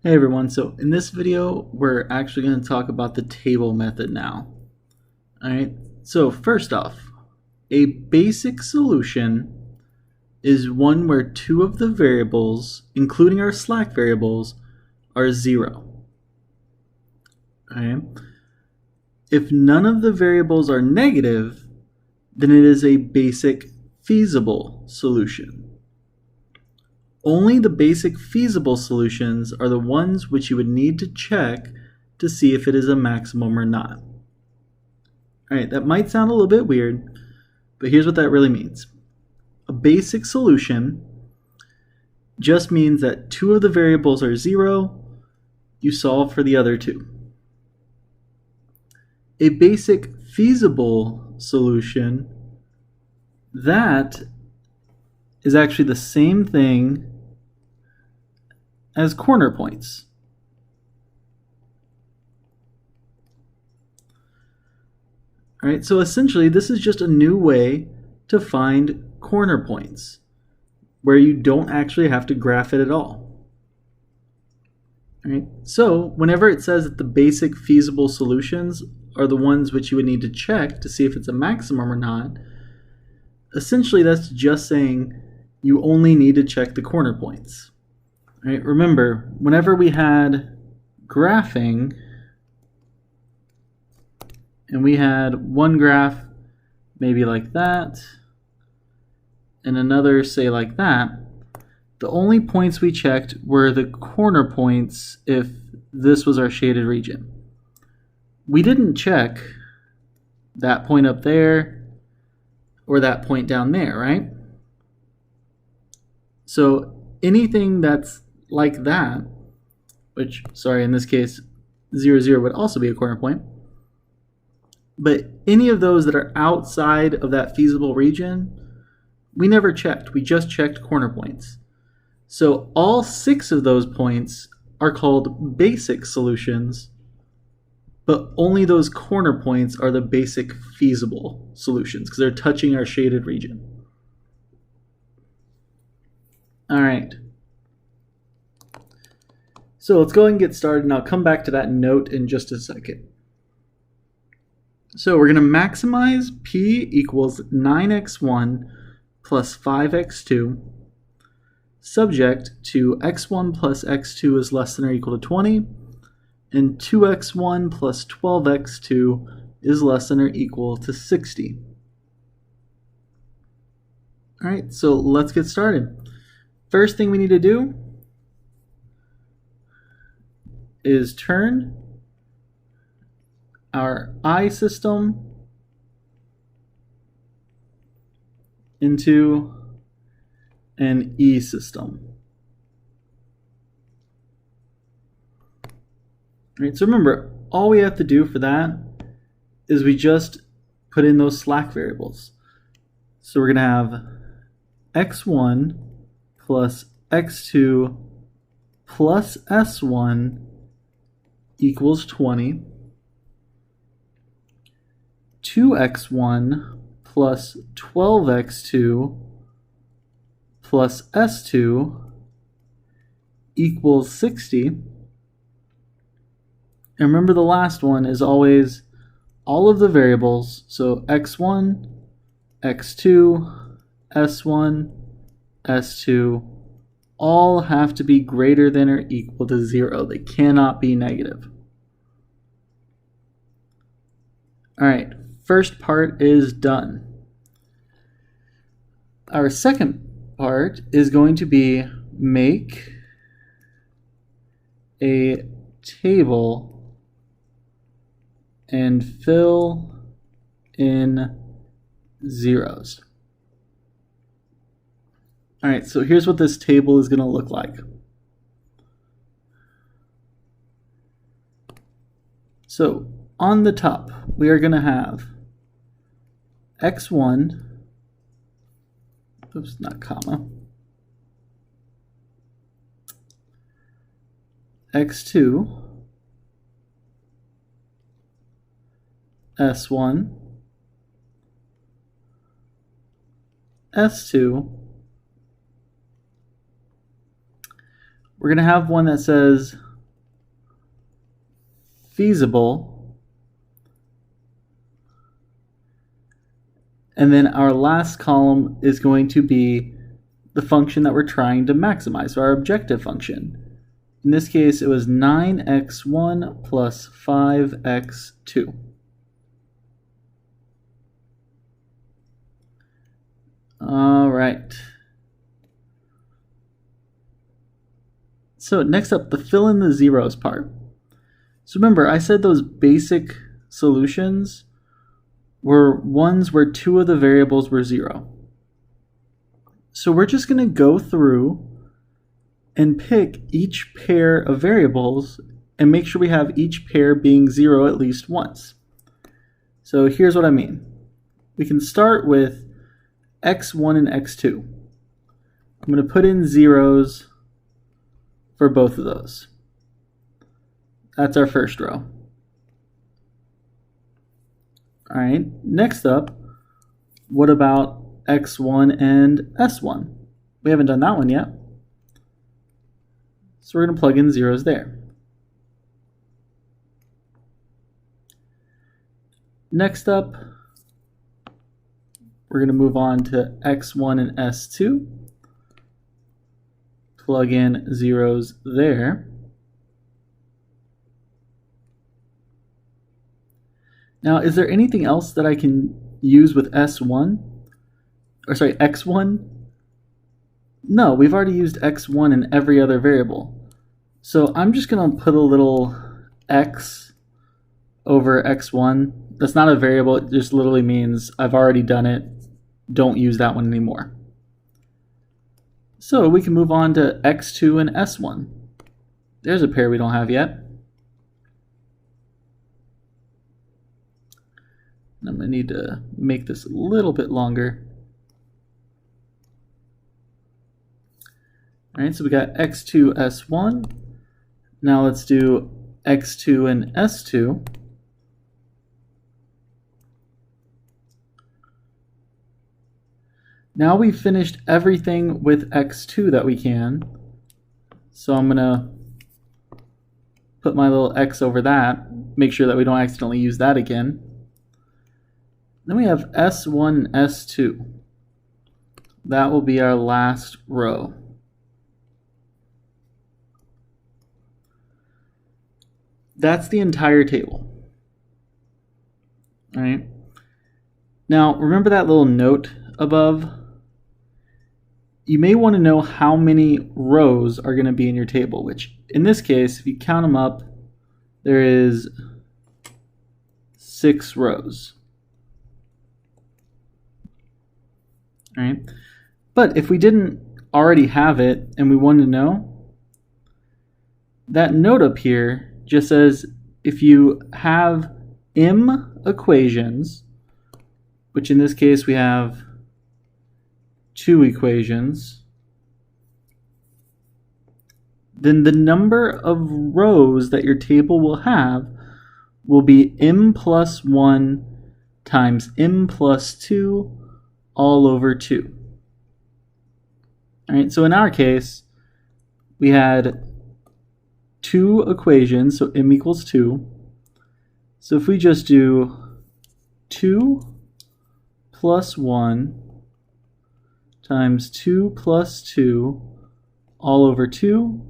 Hey everyone, so in this video we're actually going to talk about the table method now. Alright, so first off, a basic solution is one where two of the variables, including our slack variables, are 0. Okay? If none of the variables are negative, then it is a basic feasible solution. Only the basic feasible solutions are the ones which you would need to check to see if it is a maximum or not. Alright, that might sound a little bit weird, but here's what that really means. A basic solution just means that two of the variables are 0, you solve for the other two. A basic feasible solution, that is actually the same thing as corner points. All right, so essentially this is just a new way to find corner points where you don't actually have to graph it at all. All right, so whenever it says that the basic feasible solutions are the ones which you would need to check to see if it's a maximum or not, essentially that's just saying you only need to check the corner points. All right, remember, whenever we had graphing and we had one graph maybe like that and another say like that, the only points we checked were the corner points if this was our shaded region. We didn't check that point up there or that point down there, right? So anything that's like that, which, sorry, in this case, 0, 0 would also be a corner point, but any of those that are outside of that feasible region, we never checked. We just checked corner points. So all 6 of those points are called basic solutions, but only those corner points are the basic feasible solutions because they're touching our shaded region. All right. So let's go ahead and get started, and I'll come back to that note in just a second. So we're going to maximize p equals 9x1 plus 5x2, subject to x1 plus x2 is less than or equal to 20, and 2x1 plus 12x2 is less than or equal to 60. All right, so let's get started. First thing we need to do is turn our I system into an E system. All right, so remember, all we have to do for that is we just put in those slack variables. So we're going to have x1 plus x2 plus s1 equals 20. 2x1 plus 12x2 plus s2 equals 60. And remember, the last one is always all of the variables, so x1, x2, s1, s2, all have to be greater than or equal to 0. They cannot be negative. All right, first part is done. Our second part is going to be make a table and fill in zeros. All right, so here's what this table is going to look like. So on the top, we are going to have x1, oops, not comma, x2, s1, s2. We're going to have one that says feasible. And then our last column is going to be the function that we're trying to maximize, so our objective function. In this case, it was 9x1 plus 5x2. All right. So next up, the fill in the zeros part. So remember, I said those basic solutions were ones where two of the variables were 0. So we're just going to go through and pick each pair of variables and make sure we have each pair being 0 at least once. So here's what I mean. We can start with x1 and x2. I'm going to put in zeros for both of those. That's our first row. All right, next up, what about x1 and s1? We haven't done that one yet. So we're going to plug in zeros there. Next up, we're going to move on to x1 and s2. Plug in zeros there. Now, is there anything else that I can use with x1? No, we've already used x1 in every other variable. So I'm just going to put a little x over x1. That's not a variable, it just literally means I've already done it. Don't use that one anymore. So we can move on to x2 and s1. There's a pair we don't have yet. I'm going to need to make this a little bit longer. All right, so we got x2, s1. Now let's do x2 and s2. Now we've finished everything with x2 that we can. So I'm going to put my little x over that, make sure that we don't accidentally use that again. Then we have s1 and s2. That will be our last row. That's the entire table. All right. Now, remember that little note above? You may want to know how many rows are going to be in your table, which in this case, if you count them up, there is 6 rows. All right. But if we didn't already have it and we wanted to know, that note up here just says if you have m equations, which in this case we have 2 equations, then the number of rows that your table will have will be m plus 1 times m plus 2 all over 2. All right, so in our case, we had 2 equations, so m equals 2. So if we just do 2 plus 1 times 2 plus 2 all over 2,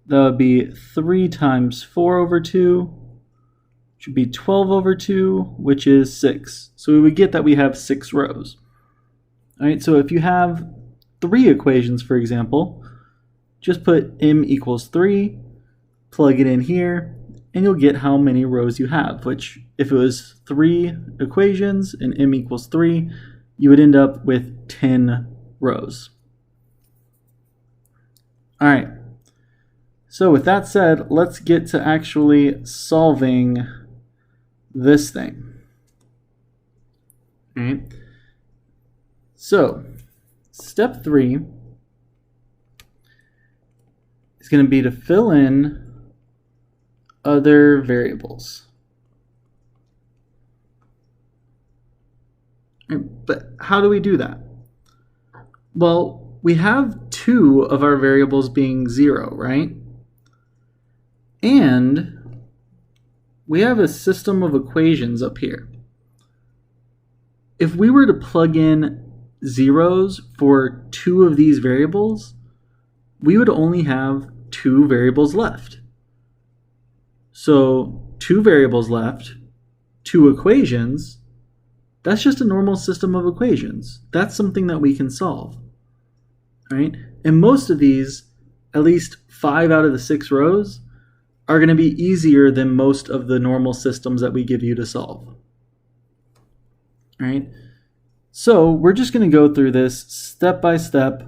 that would be 3 times 4 over 2, which would be 12 over 2, which is 6. So we would get that we have 6 rows. All right, so if you have 3 equations, for example, just put m equals 3, plug it in here, and you'll get how many rows you have, which if it was 3 equations and m equals 3, you would end up with 10 rows. All right, so with that said, let's get to actually solving this thing. All right, so step 3 is going to be to fill in other variables. But how do we do that? Well, we have 2 of our variables being 0, right? And we have a system of equations up here. If we were to plug in zeros for two of these variables, we would only have two variables left. So two variables left, two equations, that's just a normal system of equations. That's something that we can solve, right? And most of these, at least 5 out of the 6 rows, are going to be easier than most of the normal systems that we give you to solve. All right? So we're just going to go through this step by step,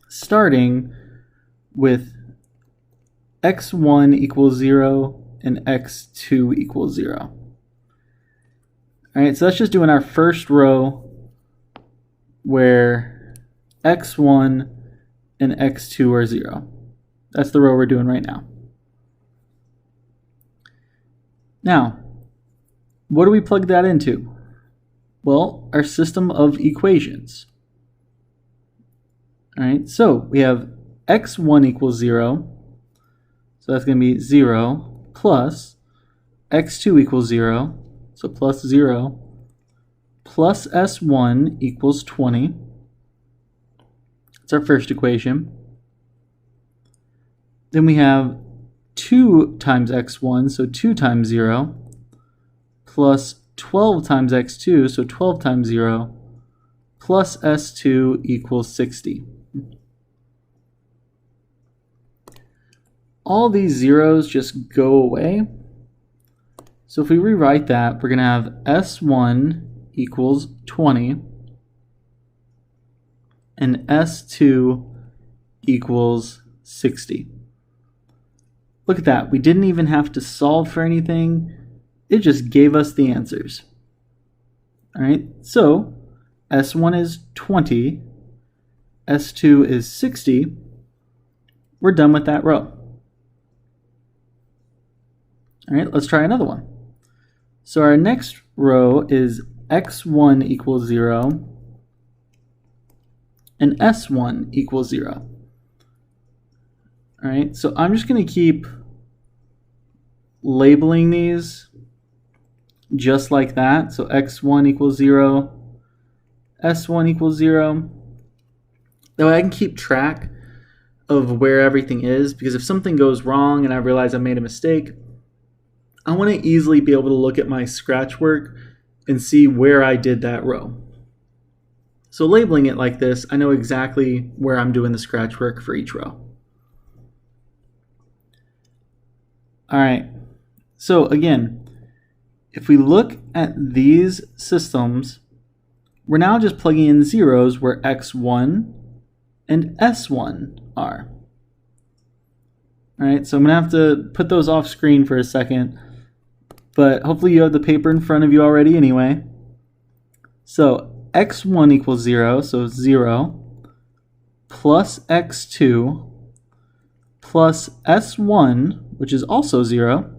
starting with x1 equals 0 and x2 equals 0. All right, so that's just doing our first row where x1 and x2 are 0. That's the row we're doing right now. Now, what do we plug that into? Well, our system of equations. All right, so we have x1 equals 0. So that's going to be 0 plus x2 equals 0. So plus 0 plus s1 equals 20. That's our first equation. Then we have 2 times x1, so 2 times 0, plus 12 times x2, so 12 times 0, plus s2 equals 60. All these zeros just go away. So if we rewrite that, we're going to have s1 equals 20 and s2 equals 60. Look at that. We didn't even have to solve for anything. It just gave us the answers. All right, so s1 is 20, s2 is 60. We're done with that row. All right, let's try another one. So our next row is x1 equals 0 and s1 equals 0. All right, so I'm just going to keep labeling these just like that. So x1 equals 0, s1 equals 0. That way I can keep track of where everything is, because if something goes wrong and I realize I made a mistake, I want to easily be able to look at my scratch work and see where I did that row. So labeling it like this, I know exactly where I'm doing the scratch work for each row. All right, so again, if we look at these systems, we're now just plugging in zeros where x1 and s1 are. All right, so I'm going to have to put those off screen for a second, but hopefully you have the paper in front of you already anyway. So x1 equals 0, so 0 plus x2 plus s1, which is also 0,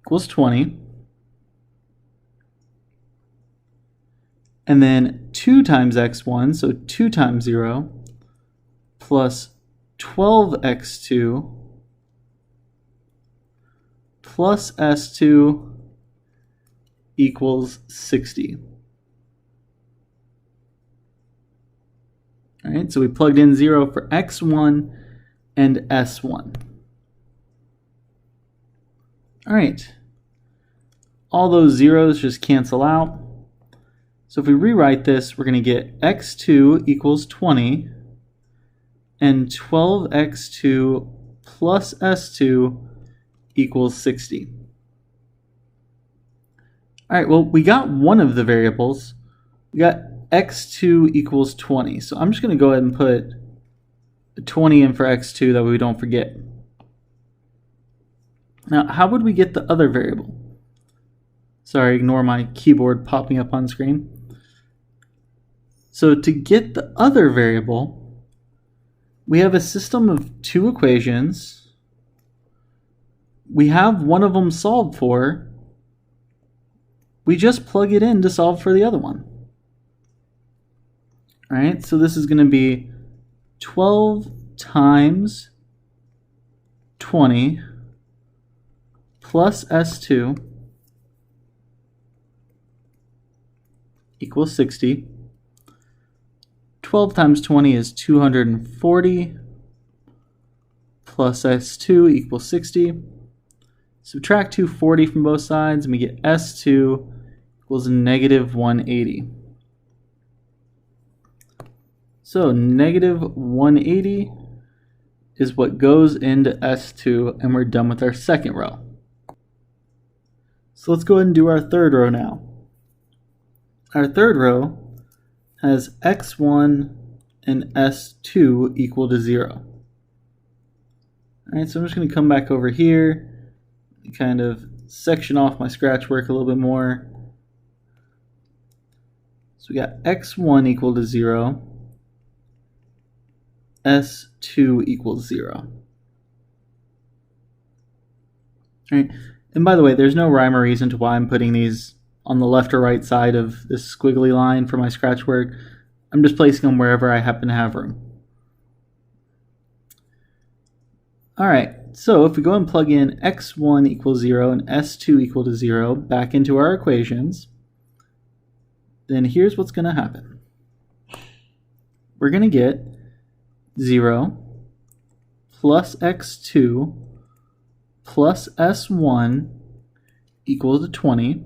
equals 20. And then 2 times x1, so 2 times 0, plus 12x2 plus s2 equals 60. All right, so we plugged in 0 for x1 and s1. All right, all those zeros just cancel out. So if we rewrite this, we're going to get x2 equals 20 and 12x2 plus s2 equals 60. All right, well, we got one of the variables. We got x2 equals 20. So I'm just going to go ahead and put 20 in for x2, that way we don't forget. Now, how would we get the other variable? Sorry, ignore my keyboard popping up on screen. So to get the other variable, we have a system of two equations. We have one of them solved for. We just plug it in to solve for the other one. All right, so this is going to be 12 times 20 plus S2 equals 60. 12 times 20 is 240 plus S2 equals 60. Subtract 240 from both sides and we get S2 equals negative 180. So negative 180 is what goes into S2, and we're done with our second row. So let's go ahead and do our third row now. Our third row has x1 and s2 equal to 0. Alright, so I'm just going to come back over here and kind of section off my scratch work a little bit more. So we got x1 equal to 0, s2 equals 0. Alright, and by the way, there's no rhyme or reason to why I'm putting these on the left or right side of this squiggly line for my scratch work. I'm just placing them wherever I happen to have room. Alright, so if we go and plug in x1 equals 0 and s2 equal to 0 back into our equations, then here's what's going to happen. We're going to get 0 plus x2 plus s1 equals to 20.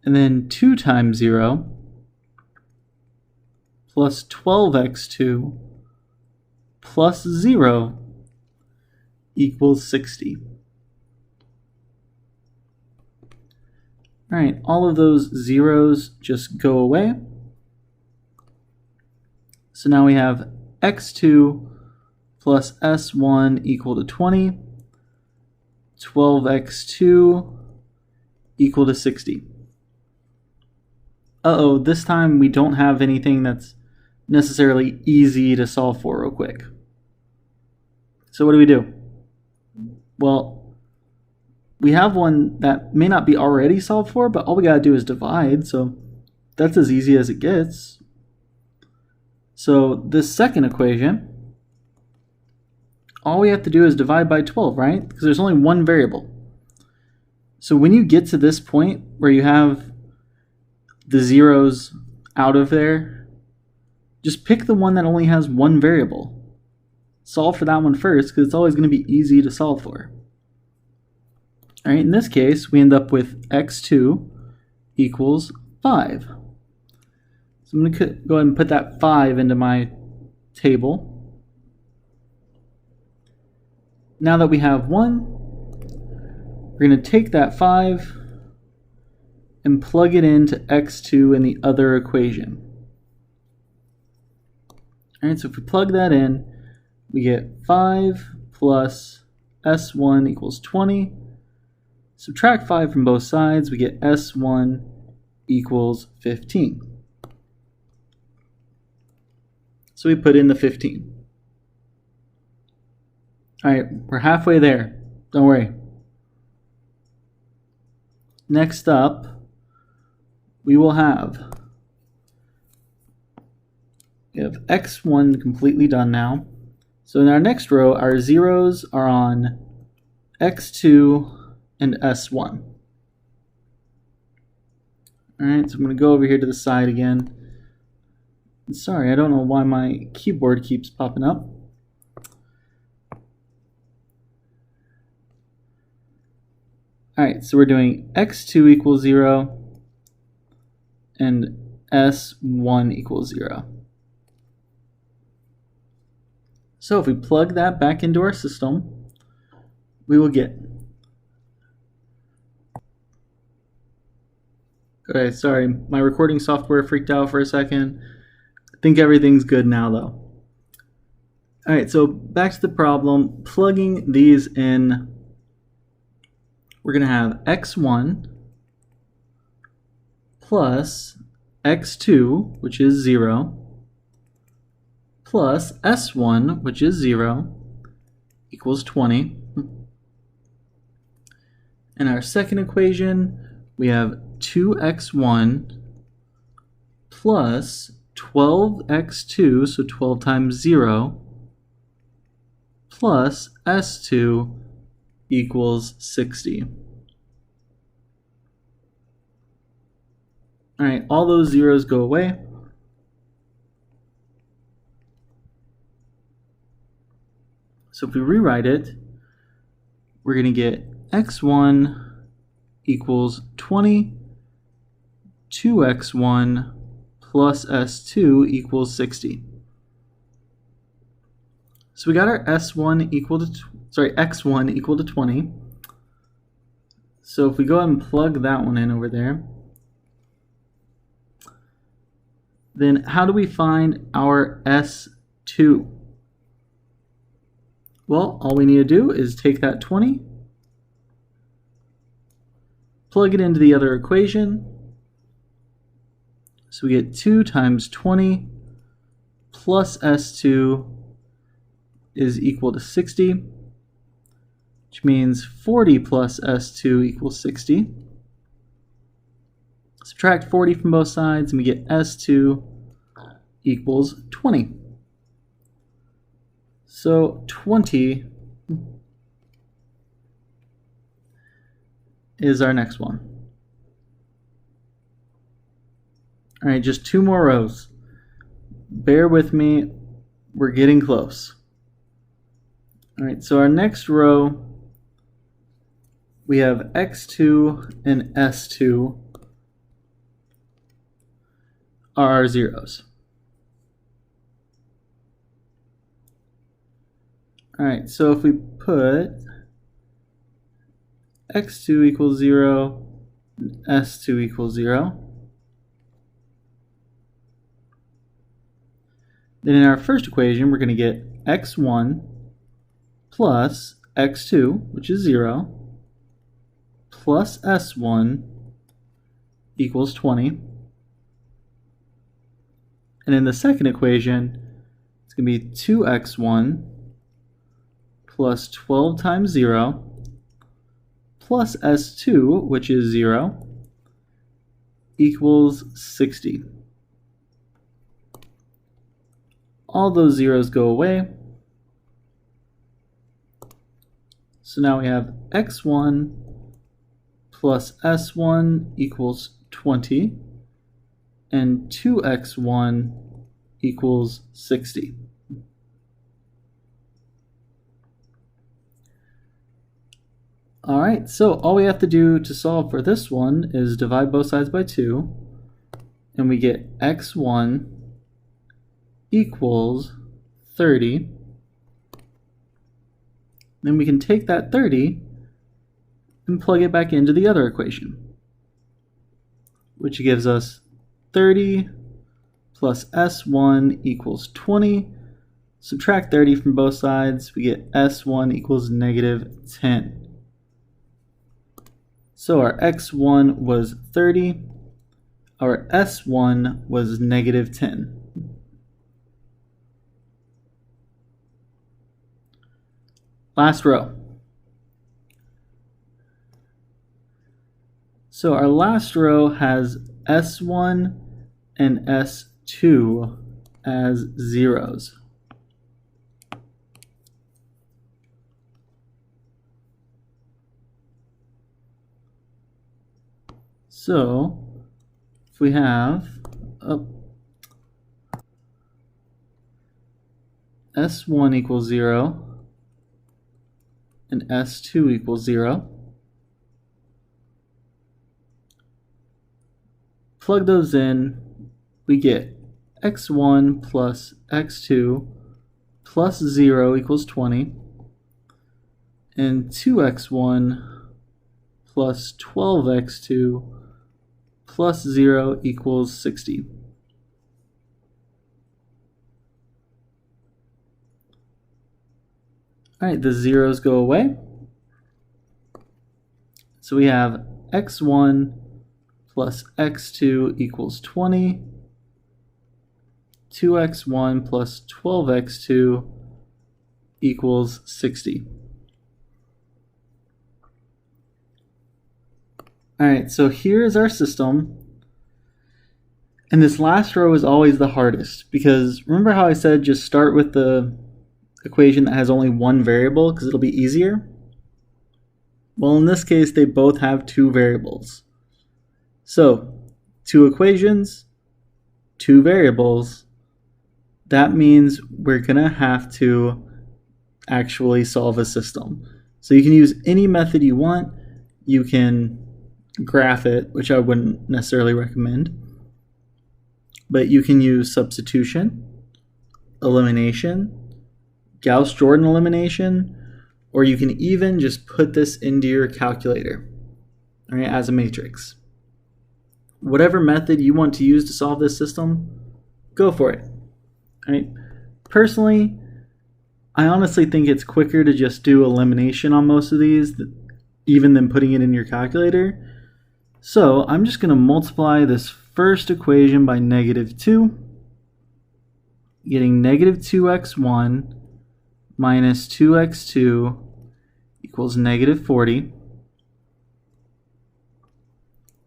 And then 2 times 0 plus 12x2 plus 0 equals 60. Alright, all of those zeros just go away. So now we have x2 plus s1 equal to 20, 12x2 equal to 60. Uh-oh, this time we don't have anything that's necessarily easy to solve for real quick. So what do we do? Well, we have one that may not be already solved for, but all we gotta do is divide, so that's as easy as it gets. So this second equation, all we have to do is divide by 12, right? Because there's only one variable. So when you get to this point where you have the zeros out of there, just pick the one that only has one variable. Solve for that one first, because it's always going to be easy to solve for. Alright, in this case, we end up with x2 equals 5. So I'm going to go ahead and put that 5 into my table. Now that we have 1, we're going to take that 5 and plug it into x2 in the other equation. Alright, so if we plug that in, we get 5 plus s1 equals 20. Subtract 5 from both sides, we get s1 equals 15. So we put in the 15. Alright, we're halfway there. Don't worry. Next up, we will have x1 completely done now. So in our next row, our zeros are on x2 and s1. Alright, so I'm going to go over here to the side again. Sorry, I don't know why my keyboard keeps popping up. Alright, so we're doing x2 equals 0 and s1 equals 0. So if we plug that back into our system, we will get... Okay, sorry, my recording software freaked out for a second. I think everything's good now though. Alright, so back to the problem. Plugging these in, we're going to have x1 plus x2, which is 0, plus s1, which is 0, equals 20. In our second equation, we have 2x1 plus 12x2, so 12 times 0, plus s2 equals 60. All right, all those zeros go away. So if we rewrite it, we're going to get x1 equals 20, 2x1 plus s2 equals 60. So we got our x1 equal to 20. So if we go ahead and plug that one in over there, then how do we find our s2? Well, all we need to do is take that 20, plug it into the other equation. So we get 2 times 20 plus s2 is equal to 60, which means 40 plus s2 equals 60. Subtract 40 from both sides and we get s2 equals 20. So 20 is our next one. All right, just 2 more rows. Bear with me, we're getting close. All right, so our next row, we have x2 and s2 are our zeros. All right, so if we put x2 equals 0, and s2 equals 0, then in our first equation, we're going to get x1 plus x2, which is 0, plus s1 equals 20. And in the second equation, it's going to be 2x1 plus 12 times 0 plus s2, which is 0, equals 60. All those zeros go away. So now we have x1 plus s1 equals 20, and 2x1 equals 60. All right, so all we have to do to solve for this one is divide both sides by 2, and we get x1 equals 30. Then we can take that 30 and plug it back into the other equation, which gives us 30 plus s1 equals 20. Subtract 30 from both sides, we get s1 equals negative 10. So our x1 was 30, our s1 was negative 10. Last row. So our last row has s1 and s2 as zeros. So if we have s1 equals 0 and s2 equals 0, plug those in, we get x1 plus x2 plus 0 equals 20, and 2x1 plus 12x2 plus 0 equals 60. All right, the zeros go away. So we have x1 plus x2 equals 20, 2x1 plus 12x2 equals 60. All right, so here's our system. And this last row is always the hardest because remember how I said just start with the equation that has only one variable because it'll be easier? Well, in this case, they both have two variables. So, two equations, two variables. That means we're going to have to actually solve a system. So you can use any method you want. You can graph it, which I wouldn't necessarily recommend. But you can use substitution, elimination, Gauss-Jordan elimination, or you can even just put this into your calculator, all right, as a matrix. Whatever method you want to use to solve this system, go for it. All right. Personally, I honestly think it's quicker to just do elimination on most of these, even than putting it in your calculator. So I'm just going to multiply this first equation by -2, getting -2x1 minus 2x2 equals -40.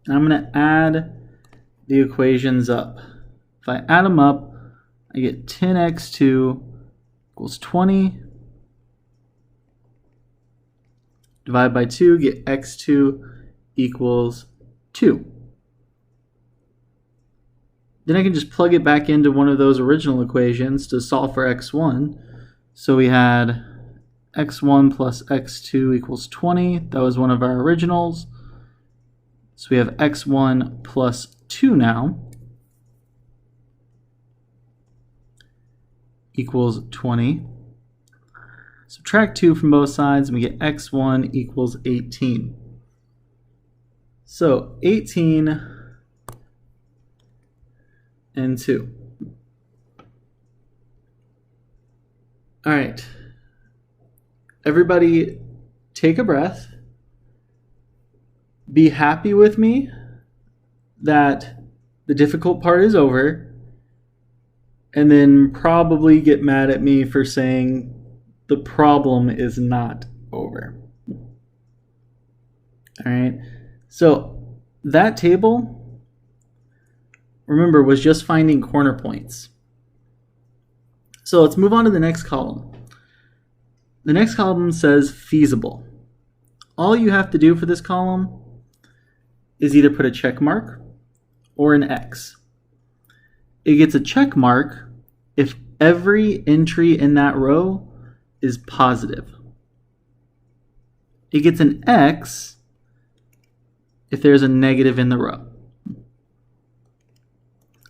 And I'm going to add the equations up. If I add them up, I get 10x2 equals 20. Divide by 2, get x2 equals 2. Then I can just plug it back into one of those original equations to solve for x1. So we had x1 plus x2 equals 20. That was one of our originals. So we have x1 plus 2 now equals 20. Subtract 2 from both sides and we get x1 equals 18. So 18 and 2. All right. Everybody take a breath. Be happy with me that the difficult part is over, and then probably get mad at me for saying the problem is not over. All right. So that table, remember, was just finding corner points. So let's move on to the next column. The next column says feasible. All you have to do for this column is either put a check mark or an X. It gets a check mark if every entry in that row is positive. It gets an X if there's a negative in the row.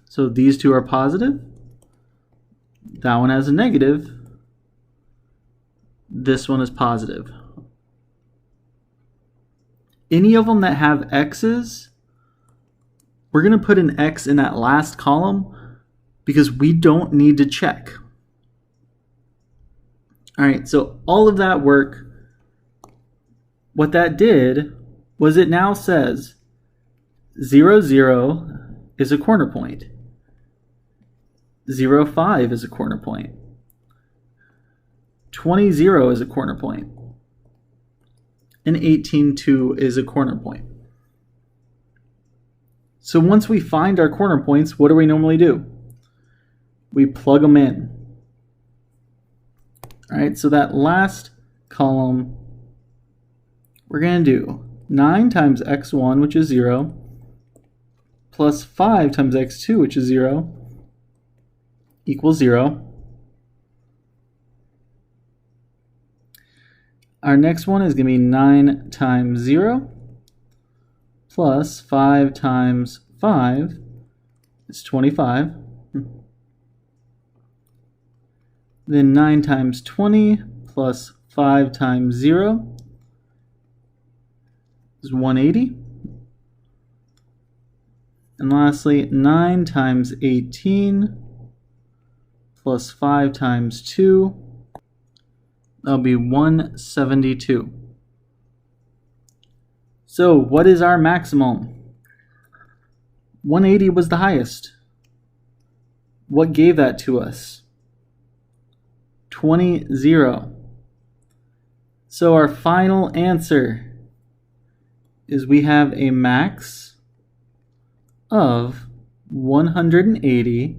So these two are positive. That one has a negative. This one is positive. Any of them that have X's, we're going to put an X in that last column because we don't need to check. All right, so all of that work, what that did was it now says 0, 0 is a corner point. 0, 5 is a corner point. 20, 0 is a corner point. And 18, 2 is a corner point. So once we find our corner points, what do we normally do? We plug them in. All right, so that last column, we're going to do 9 times x1, which is 0, plus 5 times x2, which is 0, equals 0. Our next one is going to be 9 times 0 plus 5 times 5 is 25. Then 9 times 20 plus 5 times 0 is 180. And lastly, 9 times 18 plus 5 times 2, that'll be 172. So what is our maximum? 180 was the highest. What gave that to us? 20, 0. So our final answer is we have a max of 180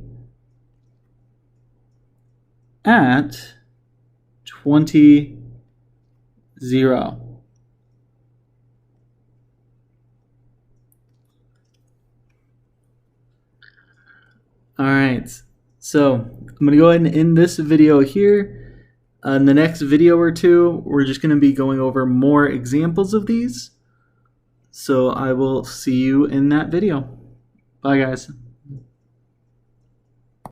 at 20, 0. All right, so I'm going to go ahead and end this video here. In the next video or two, we're just going to be going over more examples of these. So I will see you in that video. Bye, guys.